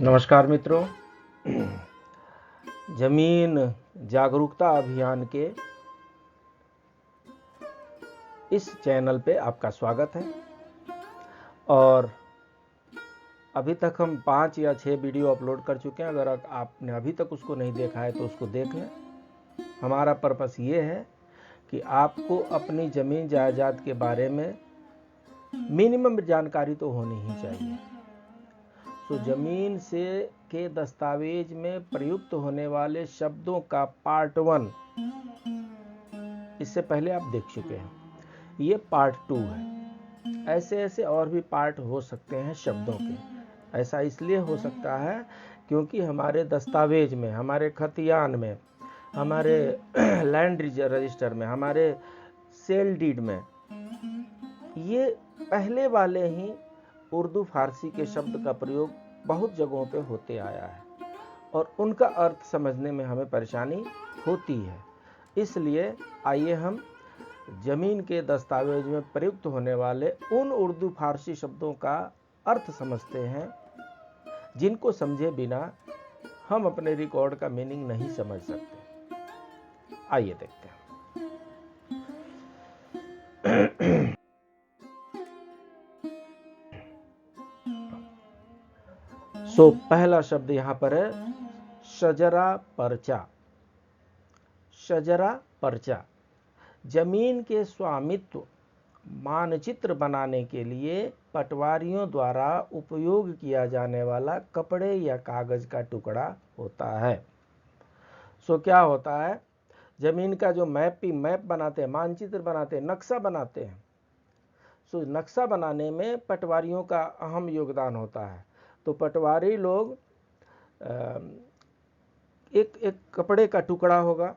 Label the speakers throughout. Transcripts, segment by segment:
Speaker 1: नमस्कार मित्रों, जमीन जागरूकता अभियान के इस चैनल पे आपका स्वागत है। और अभी तक हम 5 या 6 वीडियो अपलोड कर चुके हैं। अगर आपने अभी तक उसको नहीं देखा है तो उसको देख लें। हमारा पर्पस ये है कि आपको अपनी ज़मीन जायदाद के बारे में मिनिमम जानकारी तो होनी ही चाहिए। तो जमीन से के दस्तावेज में प्रयुक्त होने वाले शब्दों का पार्ट 1 इससे पहले आप देख चुके हैं। ये पार्ट 2 है। ऐसे ऐसे और भी पार्ट हो सकते हैं शब्दों के। ऐसा इसलिए हो सकता है क्योंकि हमारे दस्तावेज में, हमारे खतियान में, हमारे लैंड रजिस्टर में, हमारे सेल डीड में ये पहले वाले ही उर्दू फारसी के शब्द का प्रयोग बहुत जगहों पे होते आया है और उनका अर्थ समझने में हमें परेशानी होती है। इसलिए आइए हम जमीन के दस्तावेज में प्रयुक्त होने वाले उन उर्दू फारसी शब्दों का अर्थ समझते हैं जिनको समझे बिना हम अपने रिकॉर्ड का मीनिंग नहीं समझ सकते। आइए देखते हैं। पहला शब्द यहां पर है शजरा पर्चा। शजरा पर्चा जमीन के स्वामित्व मानचित्र बनाने के लिए पटवारियों द्वारा उपयोग किया जाने वाला कपड़े या कागज का टुकड़ा होता है। क्या होता है, जमीन का जो मैप बनाते हैं, मानचित्र बनाते हैं, नक्शा बनाते हैं। नक्शा बनाने में पटवारियों का अहम योगदान होता है। तो पटवारी लोग एक कपड़े का टुकड़ा होगा,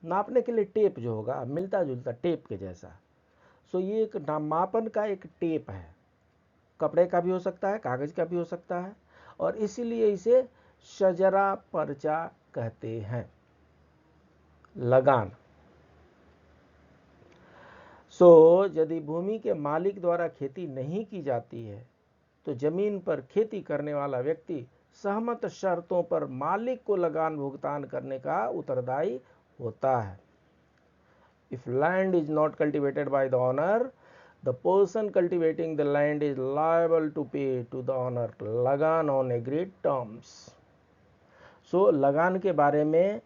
Speaker 1: नापने के लिए टेप जो होगा मिलता जुलता टेप के जैसा। ये एक मापन का एक टेप है। कपड़े का भी हो सकता है, कागज का भी हो सकता है, और इसीलिए इसे शजरा पर्चा कहते हैं। लगान। यदि भूमि के मालिक द्वारा खेती नहीं की जाती है तो जमीन पर खेती करने वाला व्यक्ति सहमत शर्तों पर मालिक को लगान भुगतान करने का उत्तरदायी होता है। If land is not cultivated by the owner, the person cultivating the land is liable to pay to the owner लगान on agreed terms. लगान के बारे में,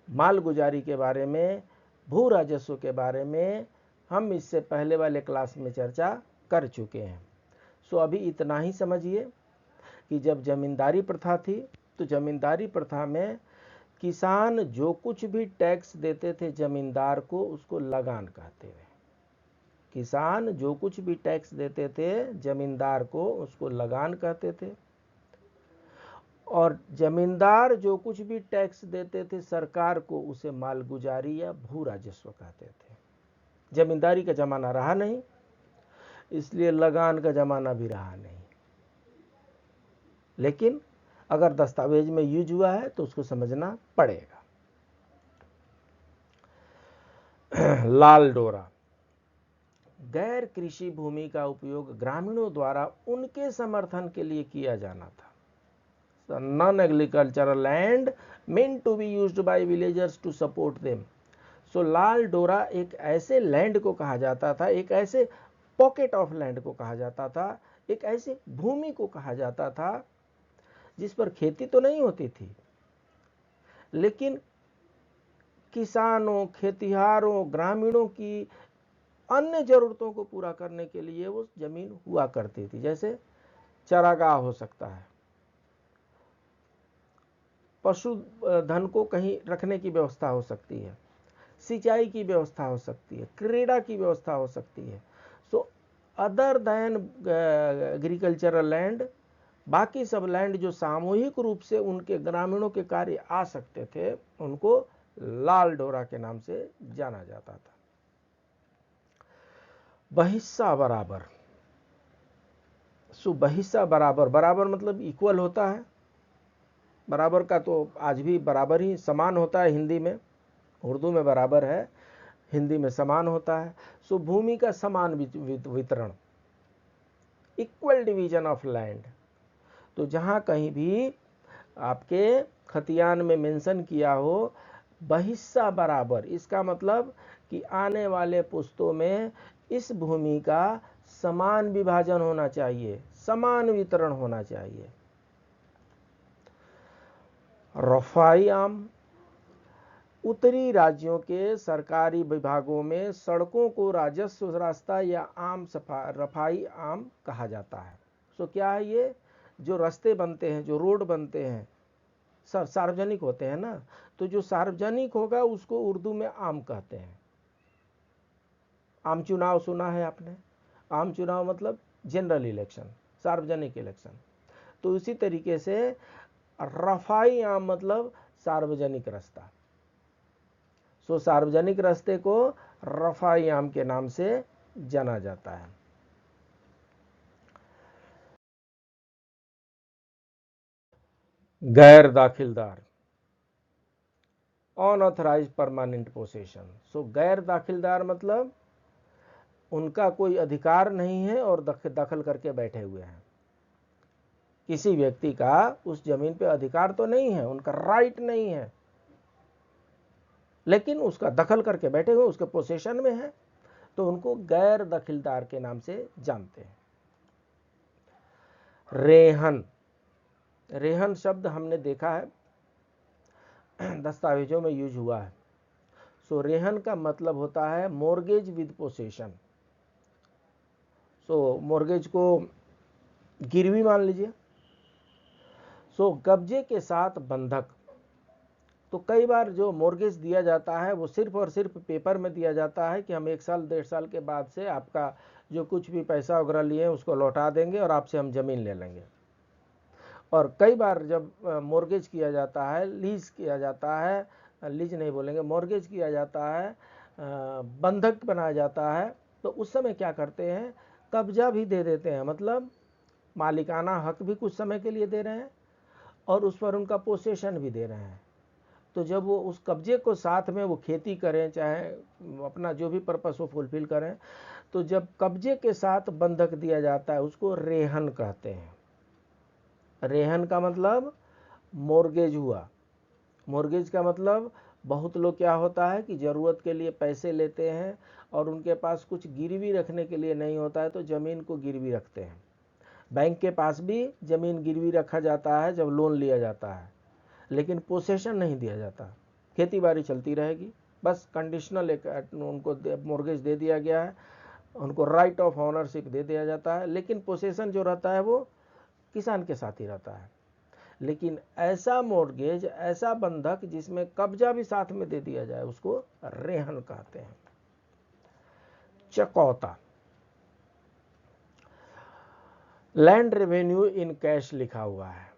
Speaker 1: माल गुजारी के बारे में, भू राजस्व के बारे में हम इससे पहले वाले क्लास में चर्चा कर चुके हैं। अभी इतना ही समझिए कि जब जमींदारी प्रथा थी तो जमींदारी प्रथा में किसान जो कुछ भी टैक्स देते थे जमींदार को, उसको लगान कहते थे। किसान जो कुछ भी टैक्स देते थे जमींदार को, उसको लगान कहते थे। और जमींदार जो कुछ भी टैक्स देते थे सरकार को, उसे मालगुजारी या भू राजस्व कहते थे। जमींदारी का जमाना रहा नहीं, इसलिए लगान का जमाना भी रहा नहीं। लेकिन अगर दस्तावेज में यूज हुआ है तो उसको समझना पड़ेगा। लाल डोरा। गैर कृषि भूमि का उपयोग ग्रामीणों द्वारा उनके समर्थन के लिए किया जाना था। Non agricultural land meant to be used by villagers to support them. लाल डोरा एक ऐसे लैंड को कहा जाता था, एक ऐसे पॉकेट ऑफ लैंड को कहा जाता था, एक ऐसी भूमि को कहा जाता था जिस पर खेती तो नहीं होती थी, लेकिन किसानों, खेतिहारों, ग्रामीणों की अन्य जरूरतों को पूरा करने के लिए वो जमीन हुआ करती थी। जैसे चरागाह हो सकता है, पशु धन को कहीं रखने की व्यवस्था हो सकती है, सिंचाई की व्यवस्था हो सकती है, क्रीड़ा की व्यवस्था हो सकती है। अदर देन एग्रीकल्चरल लैंड, बाकी सब लैंड जो सामूहिक रूप से उनके ग्रामीणों के कार्य आ सकते थे, उनको लाल डोरा के नाम से जाना जाता था। बहिस्सा बराबर। बहिस्सा बराबर, बराबर मतलब इक्वल होता है। बराबर का तो आज भी बराबर ही समान होता है। हिंदी में, उर्दू में बराबर है, हिंदी में समान होता है। भूमि का समान वितरण। Equal division of land. तो जहां कहीं भी आपके खतियान में मेंशन किया हो बहिस्सा बराबर, इसका मतलब कि आने वाले पुश्तों में इस भूमि का समान विभाजन होना चाहिए, समान वितरण होना चाहिए। रफाई आम, उत्तरी राज्यों के सरकारी विभागों में सड़कों को राजस्व रास्ता या आम रफाई आम कहा जाता है। सो क्या है ये? जो रास्ते बनते हैं, जो रोड बनते हैं, सार्वजनिक होते हैं ना, तो जो सार्वजनिक होगा उसको उर्दू में आम कहते हैं। आम चुनाव सुना है आपने? आम चुनाव मतलब जनरल इलेक्शन, सार्वजनिक इलेक्शन। तो इसी तरीके से रफाई आम मतलब सार्वजनिक रास्ता। सो सार्वजनिक रास्ते को रफाई आम के नाम से जाना जाता है। गैर दाखिलदार, अनऑथराइज परमानेंट पोसेशन। सो गैर दाखिलदार मतलब उनका कोई अधिकार नहीं है और दखल करके बैठे हुए हैं। किसी व्यक्ति का उस जमीन पे अधिकार तो नहीं है, उनका राइट नहीं है, लेकिन उसका दखल करके बैठे हुए, उसके पोसेशन में है, तो उनको गैर दखिलदार के नाम से जानते हैं। रेहन, रेहन शब्द हमने देखा है दस्तावेजों में यूज हुआ है। सो रेहन का मतलब होता है mortgage with possession. So mortgage को गिरवी मान लीजिए। सो कब्जे के साथ बंधक। तो कई बार जो मोर्गेज दिया जाता है वो सिर्फ और सिर्फ पेपर में दिया जाता है कि हम 1 साल 1.5 साल के बाद से आपका जो कुछ भी पैसा वगैरह लिए उसको लौटा देंगे और आपसे हम जमीन ले लेंगे। और कई बार जब मोर्गेज किया जाता है, लीज किया जाता है, लीज नहीं बोलेंगे, मोर्गेज किया जाता है, बंधक बनाया जाता है, तो उस समय क्या करते हैं, कब्जा भी दे देते हैं। मतलब मालिकाना हक भी कुछ समय के लिए दे रहे हैं और उस पर उनका पोसेशन भी दे रहे हैं। तो जब वो उस कब्जे को साथ में वो खेती करें, चाहे अपना जो भी पर्पस वो फुलफिल करें, तो जब कब्जे के साथ बंधक दिया जाता है उसको रेहन कहते हैं। रेहन का मतलब मोर्गेज हुआ। मोर्गेज का मतलब बहुत लोग क्या होता है कि ज़रूरत के लिए पैसे लेते हैं और उनके पास कुछ गिरवी रखने के लिए नहीं होता है तो ज़मीन को गिरवी रखते हैं। बैंक के पास भी ज़मीन गिरवी रखा जाता है जब लोन लिया जाता है, लेकिन पोसेशन नहीं दिया जाता। खेती बाड़ी चलती रहेगी, बस कंडीशनल एक उनको मोर्गेज दे दिया गया है, उनको राइट ऑफ ऑनरशिप दे दिया जाता है, लेकिन पोसेशन जो रहता है वो किसान के साथ ही रहता है। लेकिन ऐसा मोर्गेज, ऐसा बंधक जिसमें कब्जा भी साथ में दे दिया जाए उसको रेहन कहते हैं। चकौता, लैंड रेवेन्यू इन कैश लिखा हुआ है।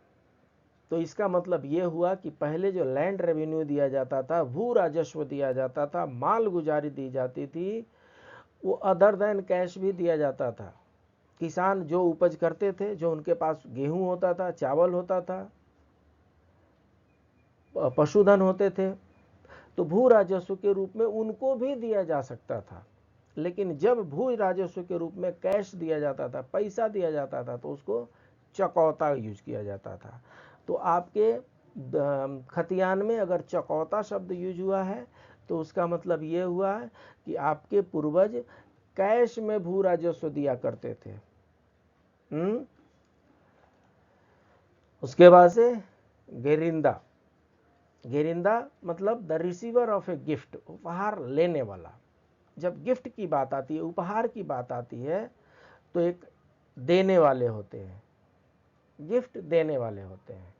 Speaker 1: तो इसका मतलब ये हुआ कि पहले जो लैंड रेवेन्यू दिया जाता था, भू राजस्व दिया जाता था, माल गुजारी दी जाती थी, वो अदर देन कैश भी दिया जाता था। किसान जो उपज करते थे, जो उनके पास गेहूं होता था, चावल होता था, पशुधन होते थे, तो भू राजस्व के रूप में उनको भी दिया जा सकता था। लेकिन जब भू राजस्व के रूप में कैश दिया जाता था, पैसा दिया जाता था, तो उसको चकौता यूज किया जाता था। तो आपके खतियान में अगर चकौता शब्द यूज हुआ है तो उसका मतलब ये हुआ है कि आपके पूर्वज कैश में भू राजस्व दिया करते थे। उसके बाद से गेरिंदा, गेरिंदा मतलब the receiver of a gift, उपहार लेने वाला। जब गिफ्ट की बात आती है, उपहार की बात आती है, तो एक देने वाले होते हैं, गिफ्ट देने वाले होते हैं,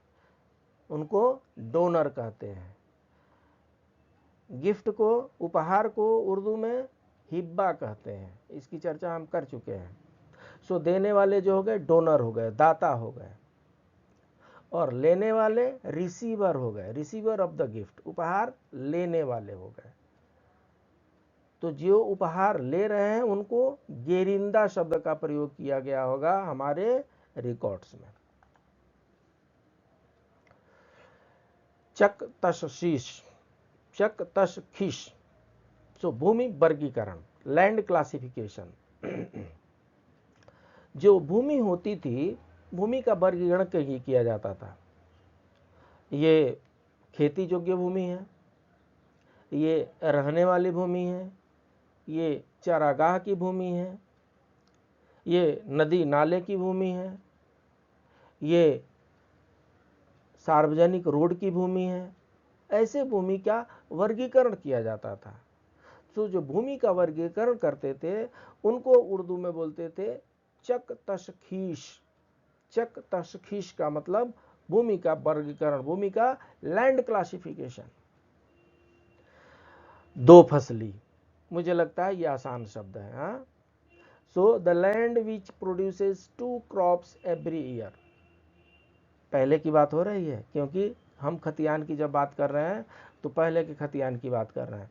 Speaker 1: उनको डोनर कहते हैं। गिफ्ट को, उपहार को उर्दू में हिब्बा कहते हैं, इसकी चर्चा हम कर चुके हैं। सो देने वाले जो हो गए डोनर हो गए, दाता हो गए, और लेने वाले रिसीवर हो गए, रिसीवर ऑफ द गिफ्ट, उपहार लेने वाले हो गए। तो जो उपहार ले रहे हैं उनको गेरिंदा शब्द का प्रयोग किया गया होगा हमारे रिकॉर्ड्स में। चक तशशीश, चक तशखीश, सो भूमि वर्गीकरण, लैंड क्लासिफिकेशन। जो भूमि होती थी, भूमि का वर्गीकरण कहीं किया जाता था। ये खेती योग्य भूमि है, ये रहने वाली भूमि है, ये चारागाह की भूमि है, ये नदी नाले की भूमि है, ये सार्वजनिक रोड की भूमि है। ऐसे भूमि का वर्गीकरण किया जाता था। तो जो भूमि का वर्गीकरण करते थे उनको उर्दू में बोलते थे चक तशखीश। चक तशखीश का मतलब भूमि का वर्गीकरण, भूमि का लैंड क्लासिफिकेशन। दो फसली, मुझे लगता है ये आसान शब्द है। हाँ, so the land which produces 2 crops every year. पहले की बात हो रही है, क्योंकि हम खतियान की जब बात कर रहे हैं तो पहले के खतियान की बात कर रहे हैं।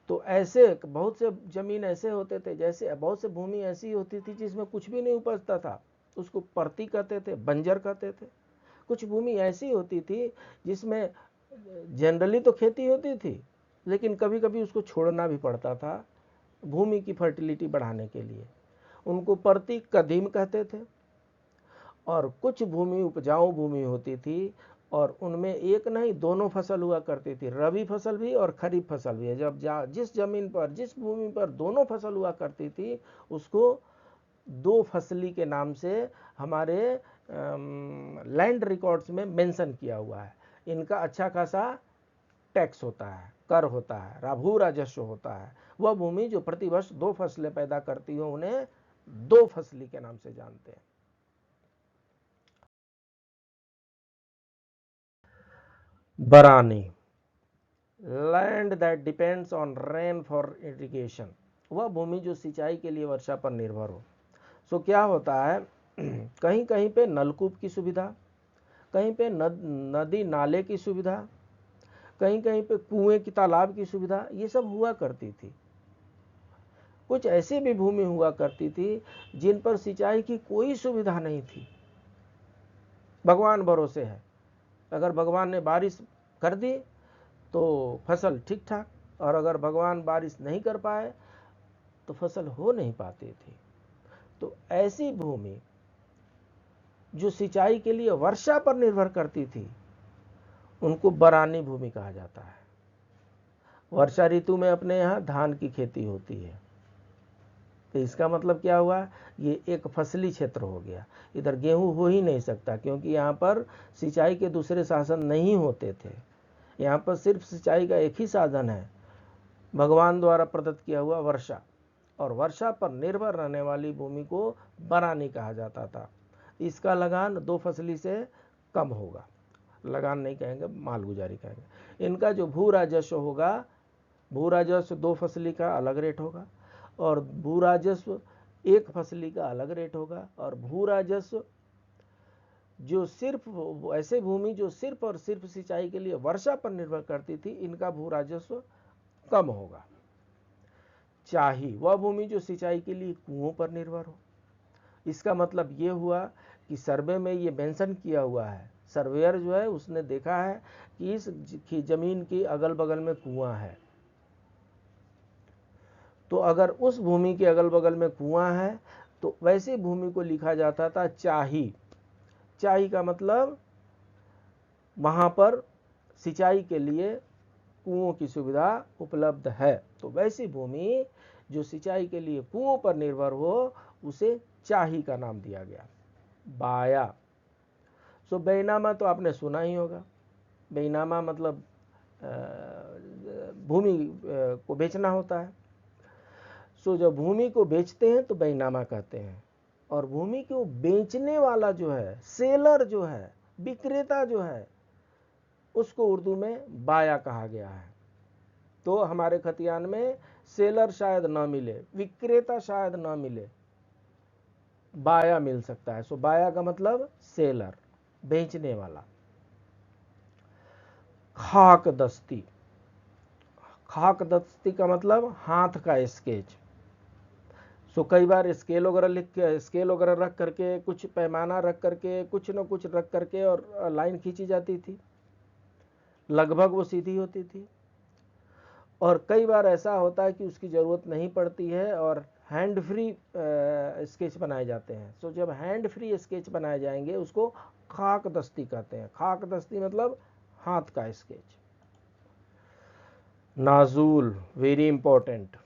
Speaker 1: तो ऐसे बहुत से जमीन ऐसे होते थे, जैसे बहुत से भूमि ऐसी होती थी जिसमें कुछ भी नहीं उपजता था, उसको परती कहते थे, बंजर कहते थे। कुछ भूमि ऐसी होती थी जिसमें जनरली तो खेती होती थी, लेकिन कभी कभी उसको छोड़ना भी पड़ता था भूमि की फर्टिलिटी बढ़ाने के लिए, उनको परती कदीम कहते थे। और कुछ भूमि उपजाऊ भूमि होती थी और उनमें एक नहीं दोनों फसल हुआ करती थी, रबी फसल भी और खरीफ फसल भी। जब जिस जमीन पर, जिस भूमि पर दोनों फसल हुआ करती थी उसको दो फसली के नाम से हमारे लैंड रिकॉर्ड्स में मेंशन किया हुआ है। इनका अच्छा खासा टैक्स होता है, कर होता है, भू राजस्व होता है। वह भूमि जो प्रतिवर्ष 2 फसलें पैदा करती हो उन्हें दो फसली के नाम से जानते हैं। बरानी, land that depends on rain for irrigation. वह भूमि जो सिंचाई के लिए वर्षा पर निर्भर हो। सो क्या होता है, कहीं कहीं पे नलकूप की सुविधा, कहीं पे नदी नाले की सुविधा, कहीं कहीं पे कुएं की तालाब की सुविधा, ये सब हुआ करती थी। कुछ ऐसी भी भूमि हुआ करती थी जिन पर सिंचाई की कोई सुविधा नहीं थी, भगवान भरोसे है। अगर भगवान ने बारिश कर दी तो फसल ठीक ठाक, और अगर भगवान बारिश नहीं कर पाए तो फसल हो नहीं पाती थी। तो ऐसी भूमि जो सिंचाई के लिए वर्षा पर निर्भर करती थी उनको बरानी भूमि कहा जाता है। वर्षा ऋतु में अपने यहाँ धान की खेती होती है, तो इसका मतलब क्या हुआ, ये एक फसली क्षेत्र हो गया। इधर गेहूं हो ही नहीं सकता क्योंकि यहाँ पर सिंचाई के दूसरे साधन नहीं होते थे। यहाँ पर सिर्फ सिंचाई का एक ही साधन है, भगवान द्वारा प्रदत्त किया हुआ वर्षा। और वर्षा पर निर्भर रहने वाली भूमि को बरानी कहा जाता था। इसका लगान दो फसली से कम होगा, लगान नहीं कहेंगे, मालगुजारी कहेंगे। इनका जो भू राजस्व होगा, भू राजस्व दो फसली का अलग रेट होगा और भू राजस्व एक फसली का अलग रेट होगा। और भू राजस्व जो सिर्फ ऐसे भूमि जो सिर्फ और सिर्फ सिंचाई के लिए वर्षा पर निर्भर करती थी, इनका भू राजस्व कम होगा। चाही, वह भूमि जो सिंचाई के लिए कुओं पर निर्भर हो। इसका मतलब ये हुआ कि सर्वे में ये मेंशन किया हुआ है, सर्वेयर जो है उसने देखा है कि इस जमीन के अगल बगल में कुआं है, तो अगर उस भूमि के अगल बगल में कुआं है तो वैसी भूमि को लिखा जाता था चाही। चाही का मतलब वहां पर सिंचाई के लिए कुओं की सुविधा उपलब्ध है। तो वैसी भूमि जो सिंचाई के लिए कुओं पर निर्भर हो उसे चाही का नाम दिया गया। बाया, सो बेईनामा तो आपने सुना ही होगा। बेईनामा मतलब भूमि को बेचना होता है। सो जब भूमि को बेचते हैं तो बेईनामा कहते हैं, और भूमि को बेचने वाला जो है, सेलर जो है, विक्रेता जो है, उसको उर्दू में बाया कहा गया है। तो हमारे खतियान में सेलर शायद ना मिले, विक्रेता शायद ना मिले, बाया मिल सकता है। सो बाया का मतलब सेलर, बेचने वाला। खाक दस्ती, खाक दस्ती का मतलब हाथ का स्केच। सो कई बार स्केल वगैरह लिख के, स्केल वगैरह रख करके, कुछ पैमाना रख करके, कुछ न कुछ रख करके और लाइन खींची जाती थी, लगभग वो सीधी होती थी। और कई बार ऐसा होता है कि उसकी ज़रूरत नहीं पड़ती है और हैंड फ्री स्केच बनाए जाते हैं। सो जब हैंड फ्री स्केच बनाए जाएंगे उसको खाक दस्ती कहते हैं। खाक दस्ती मतलब हाथ का स्केच। नाजुल, वेरी इंपॉर्टेंट।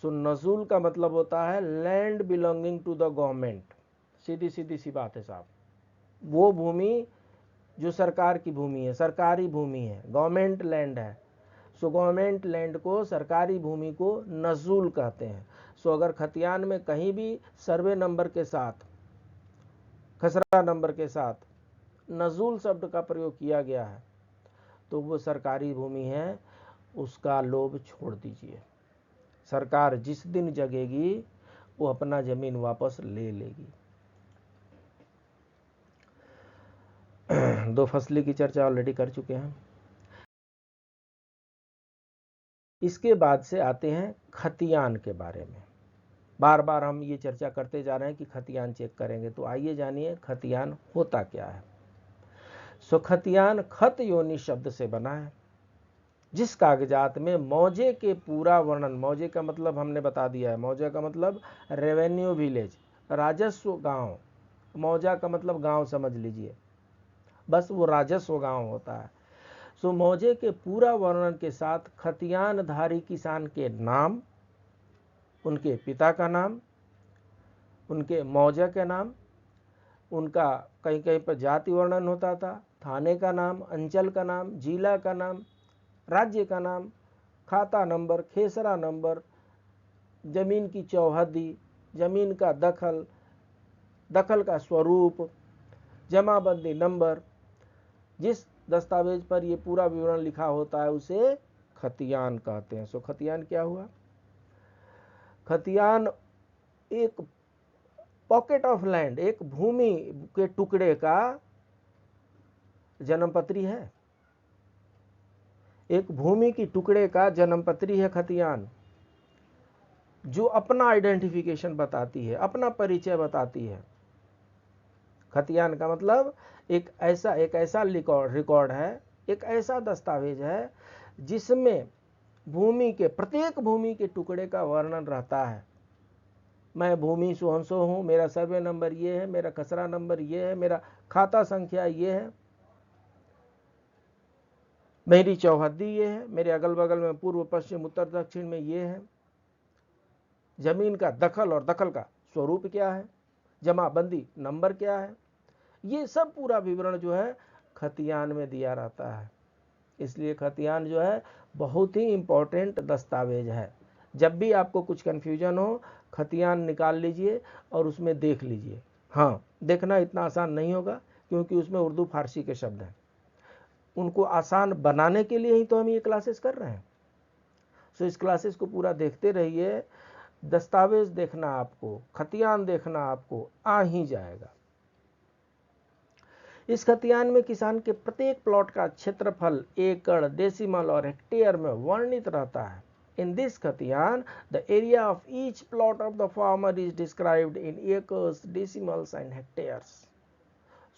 Speaker 1: सो नजुल का मतलब होता है land belonging to the government. सीधी सीधी सी बात है साहब, वो भूमि जो सरकार की भूमि है, सरकारी भूमि है, गवर्नमेंट लैंड है। सो गवर्नमेंट लैंड को, सरकारी भूमि को नजुल कहते हैं। सो अगर खतियान में कहीं भी सर्वे नंबर के साथ, खसरा नंबर के साथ नजुल शब्द का प्रयोग किया गया है तो वो सरकारी भूमि है, उसका लोभ छोड़ दीजिए। सरकार जिस दिन जगेगी वो अपना जमीन वापस ले लेगी। दो फसली की चर्चा ऑलरेडी कर चुके हैं। इसके बाद से आते हैं खतियान के बारे में। बार बार हम ये चर्चा करते जा रहे हैं कि खतियान चेक करेंगे, तो आइए जानिए खतियान होता क्या है। सो खतियान खत योनि शब्द से बना है, जिस कागजात में मौजे के पूरा वर्णन, मौजे का मतलब हमने बता दिया है, मौजे का मतलब रेवेन्यू विलेज, राजस्व गांव, मौजा का मतलब गांव समझ लीजिए, बस वो राजस्व गांव होता है। सो मौजे के पूरा वर्णन के साथ खतियानधारी किसान के नाम, उनके पिता का नाम, उनके मौजा के नाम, उनका कहीं कहीं पर जाति वर्णन होता था, थाने का नाम, अंचल का नाम, जिला का नाम, राज्य का नाम, खाता नंबर, खेसरा नंबर, जमीन की चौहद्दी, जमीन का दखल, दखल का स्वरूप, जमाबंदी नंबर। जिस दस्तावेज पर ये पूरा विवरण लिखा होता है उसे खतियान कहते हैं। सो खतियान क्या हुआ? खतियान एक पॉकेट ऑफ लैंड, एक भूमि के टुकड़े का जन्मपत्री है। एक भूमि की टुकड़े का जन्मपत्री है खतियान, जो अपना आइडेंटिफिकेशन बताती है, अपना परिचय बताती है। खतियान का मतलब एक ऐसा रिकॉर्ड है, एक ऐसा दस्तावेज है जिसमें प्रत्येक भूमि के टुकड़े का वर्णन रहता है। मैं भूमि सुहंसो हूं, मेरा सर्वे नंबर ये है, मेरा खसरा नंबर ये है, मेरा खाता संख्या ये है, मेरी चौहद्दी ये है, मेरे अगल बगल में पूर्व पश्चिम उत्तर दक्षिण में ये है, जमीन का दखल और दखल का स्वरूप क्या है, जमाबंदी नंबर क्या है, ये सब पूरा विवरण जो है खतियान में दिया रहता है। इसलिए खतियान जो है बहुत ही इंपॉर्टेंट दस्तावेज है। जब भी आपको कुछ कन्फ्यूजन हो, खतियान निकाल लीजिए और उसमें देख लीजिए। हाँ, देखना इतना आसान नहीं होगा क्योंकि उसमें उर्दू फारसी के शब्द हैं। उनको आसान बनाने के लिए ही तो हम ये क्लासेस कर रहे हैं। सो इस क्लासेस को पूरा देखते रहिए। दस्तावेज देखना आपको, खतियान देखना आपको आ ही जाएगा। इस खतियान में किसान के प्रत्येक प्लॉट का क्षेत्रफल एकड़, डेसिमल और हेक्टेयर में वर्णित रहता है। In this खतियान, the area of each plot of the farmer is described in acres, decimals and hectares.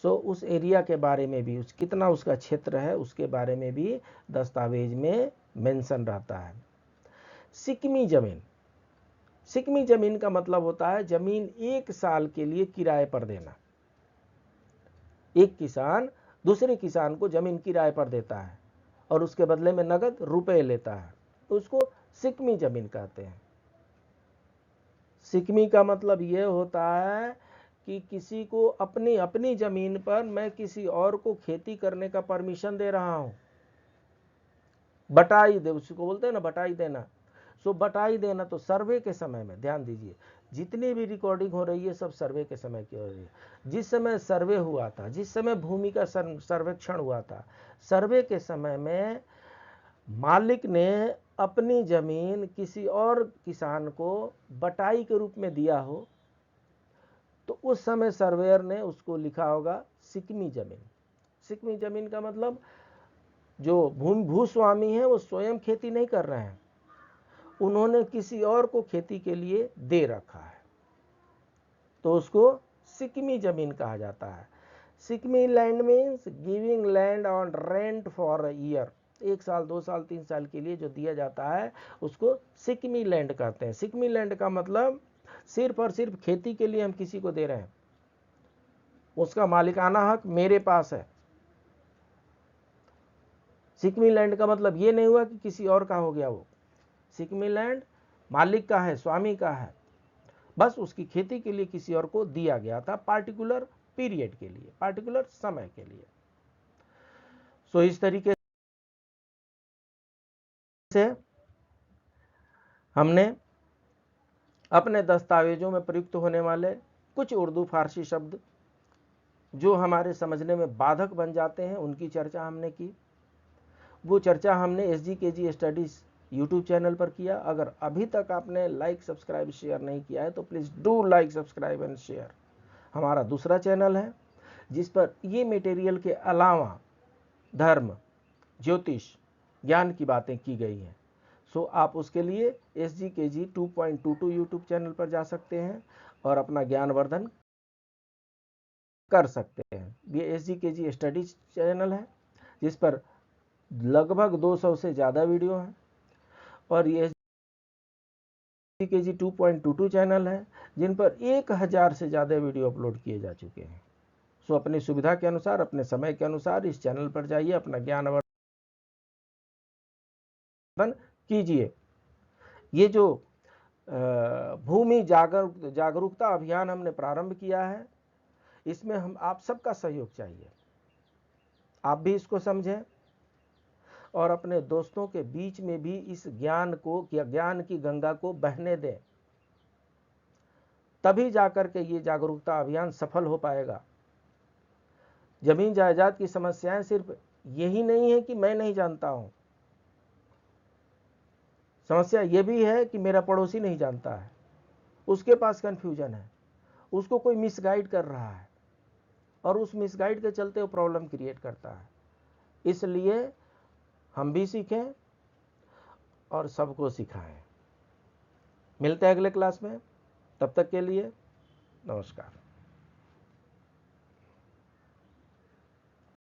Speaker 1: So उस एरिया के बारे में भी, कितना उसका क्षेत्र है उसके बारे में भी दस्तावेज में मेंशन रहता है। सिकमी जमीन, सिकमी जमीन का मतलब होता है जमीन एक साल के लिए किराए पर देना। एक किसान दूसरे किसान को जमीन किराए पर देता है और उसके बदले में नगद रुपए लेता है, तो उसको सिकमी जमीन कहते हैं। सिकमी का मतलब यह होता है कि किसी को अपनी जमीन पर मैं किसी और को खेती करने का परमिशन दे रहा हूं। बटाई दे, उसको बोलते हैं ना बटाई देना। सो बटाई देना तो सर्वे के समय में, ध्यान दीजिए जितनी भी रिकॉर्डिंग हो रही है सब सर्वे के समय की हो रही है। जिस समय सर्वे हुआ था, जिस समय भूमि का सर्वेक्षण हुआ था, सर्वे के समय में मालिक ने अपनी जमीन किसी और किसान को बटाई के रूप में दिया हो तो उस समय सर्वेयर ने उसको लिखा होगा सिकमी जमीन। सिकमी जमीन का मतलब जो भूस्वामी है वो स्वयं खेती नहीं कर रहे हैं, उन्होंने किसी और को खेती के लिए दे रखा है, तो उसको सिकमी जमीन कहा जाता है। सिकमी land means giving land on rent for a year. 1 साल 2 साल 3 साल के लिए जो दिया जाता है उसको सिक्मी लैंड कहते हैं। सिक्मी लैंड का मतलब सिर्फ और सिर्फ खेती के लिए हम किसी को दे रहे हैं, उसका मालिकाना हक मेरे पास है। सिक्मी लैंड का मतलब ये नहीं हुआ कि किसी और का हो गया, वो सिक्मी लैंड मालिक का है, स्वामी का है, बस उसकी खेती के लिए किसी और को दिया गया था पार्टिकुलर पीरियड के लिए, पार्टिकुलर समय के लिए। सो इस तरीके से हमने अपने दस्तावेजों में प्रयुक्त होने वाले कुछ उर्दू फारसी शब्द जो हमारे समझने में बाधक बन जाते हैं उनकी चर्चा हमने की। वो चर्चा हमने SGKG स्टडीज यूट्यूब चैनल पर किया। अगर अभी तक आपने लाइक सब्सक्राइब शेयर नहीं किया है तो please do like subscribe and share. हमारा दूसरा चैनल है जिस पर ये मटेरियल के अलावा धर्म, ज्योतिष, ज्ञान की बातें की गई हैं। सो आप उसके लिए SGKG 2.22 यूट्यूब चैनल पर जा सकते हैं और अपना ज्ञानवर्धन कर सकते हैं। ये SGKG स्टडीज चैनल है जिस पर लगभग 200 से ज़्यादा वीडियो हैं और ये SGKG 2.22 चैनल है जिन पर 1000 से ज़्यादा वीडियो अपलोड किए जा चुके हैं। सो अपनी सुविधा के अनुसार, अपने समय के अनुसार इस चैनल पर जाइए, अपना ज्ञानवर्धन कीजिए। ये जो भूमि जागरूकता अभियान हमने प्रारंभ किया है, इसमें हम आप सबका सहयोग चाहिए। आप भी इसको समझें और अपने दोस्तों के बीच में भी इस ज्ञान की गंगा को बहने दें, तभी जाकर के ये जागरूकता अभियान सफल हो पाएगा। जमीन जायदाद की समस्याएं सिर्फ यही नहीं है कि मैं नहीं जानता हूं, समस्या ये भी है कि मेरा पड़ोसी नहीं जानता है, उसके पास कंफ्यूजन है, उसको कोई मिसगाइड कर रहा है और उस मिसगाइड के चलते वो प्रॉब्लम क्रिएट करता है। इसलिए हम भी सीखें और सबको सिखाएं। मिलते हैं अगले क्लास में, तब तक के लिए नमस्कार।